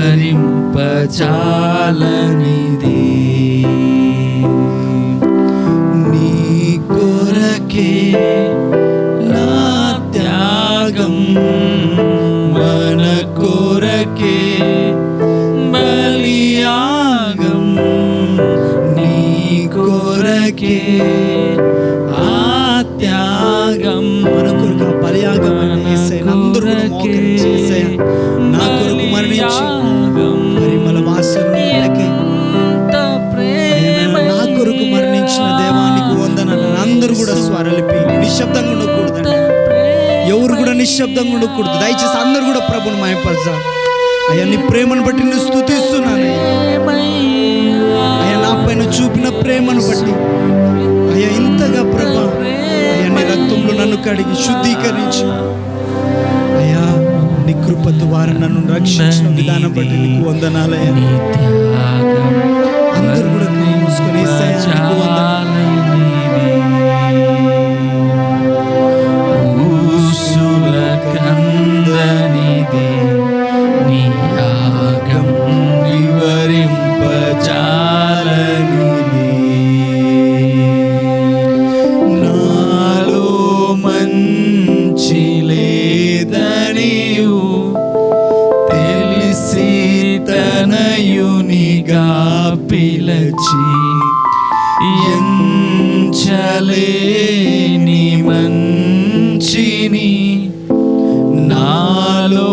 వివరింపజాలనిది. నీ కొరకే నా త్యాగం, మన కొరకే బలియాగం. నీ కొరకే ఆ త్యాగం, మన కొరకు ఆ బలియాగం అందరూ నా కొరకు మరణించి పరిమళ వాసనకి నా కొరకు మరణించిన దేవానికి వందనాలు. అందరూ కూడా స్వరలిపి నిశ్శబ్దంగా ఉండకూడదండి, ఎవరు కూడా నిశ్శబ్దంగా ఉండకూడదు. దయచేసి అందరూ కూడా ప్రభుని మహిమపరచాలి. అయ్యా నీ ప్రేమను బట్టి నేను స్తుతిస్తున్నాను అయ్యా, నా పైన చూపిన ప్రేమను బట్టి అయ్యా ఇంతగా ప్రభా అయ్యా నీ రక్తంలో నన్ను కడిగి శుద్ధీకరించి అయ్యా నీ కృప ద్వారా నన్ను రక్షించిన విధానం బట్టి నీకు వందనాలయ్యా. అందరూ కూడా మూసుకొని నీ యాగం వివరింపజాలనిది. నాలో మంచి లేదనియు తెలిసి తనయునిగా పిలచి ఎంచలేని మంచిని నాలో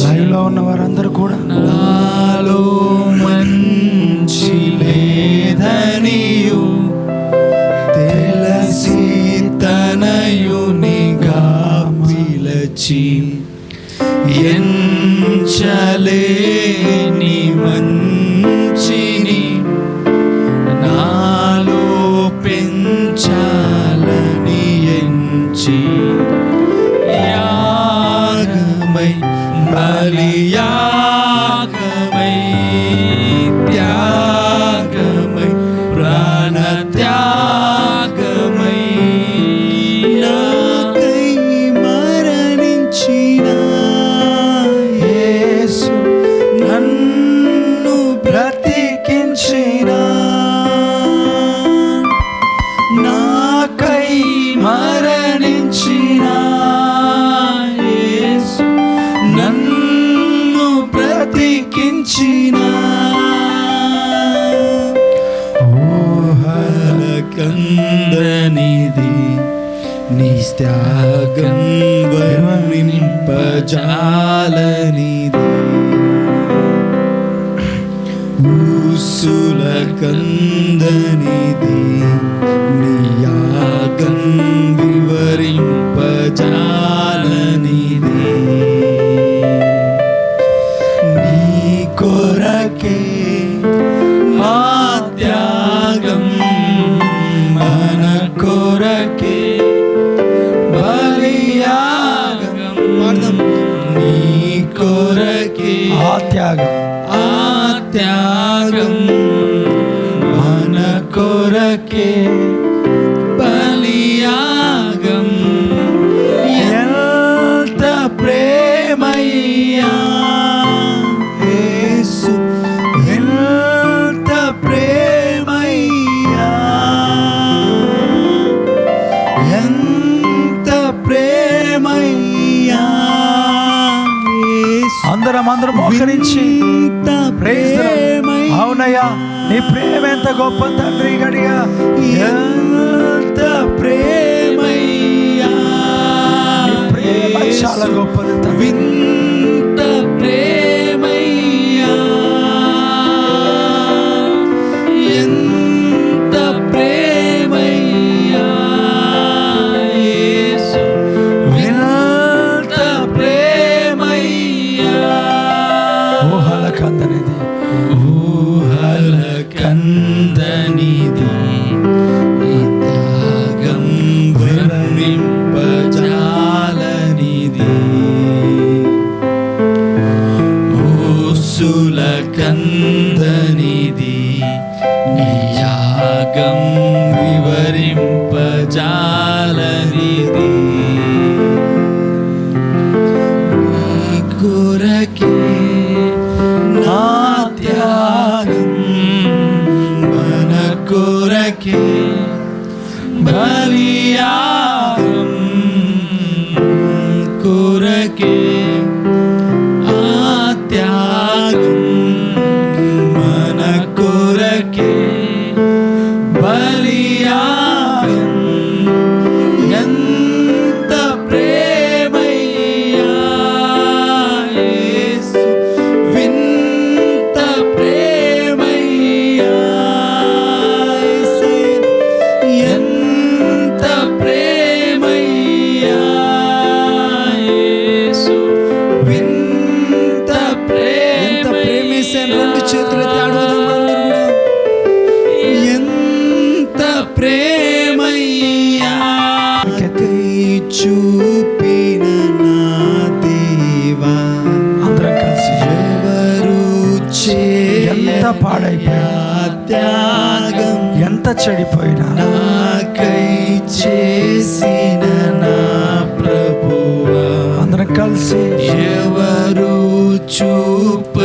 లైవ్లో ఉన్న వారందరూ కూడా నాలో మంచి లేదనియు తెలిసి తనయునిగా పిలచి ఎంచలేని మంచిని నాలో పెంచాలని ఎంచి యాగమై బలియాగమై త్యాగమై ప్రాణత్యాగమై నాకై మరణించిన యేసు నన్ను బ్రతికించిన, నాకై మరణించిన యేసు నన్ను బ్రతికించిన. ఊహలకందనిది నీ త్యాగం వర్ణింపజాలనిది. ఊసులకందనిది నీ యాగం వివరింపజాలనిది. నీ కొరకే ఆ త్యాగం, మన కొరకే బలియాగం. నీ కొరకే ఆ త్యాగం, ఆ త్యాగం, మన కొరకే బలియాగం. ఎంత ప్రేమయ్యా యేసు, ఎంత ప్రేమయ్యా, ఎంత ప్రేమయ్యా యేసు. అందరం మోకరించి అవునయ్యా నీ ప్రేమ ఎంత గొప్ప తండ్రి. గడిగా ఎంత ప్రేమయ్యా, ప్రేమ చాలా గొప్పది. వింత ప్రేమయ్యా, ఎంత ప్రేమయ్యా యేసు, వింత ప్రేమయ్యా. ఊహలకందనిది, ఊహలకందనిది ఈ త్యాగం వర్ణింపజాలనిది. చెడిపోయిన నాకై చేసిన నా ప్రభువా అందరం కలిసి ఎవరు చూప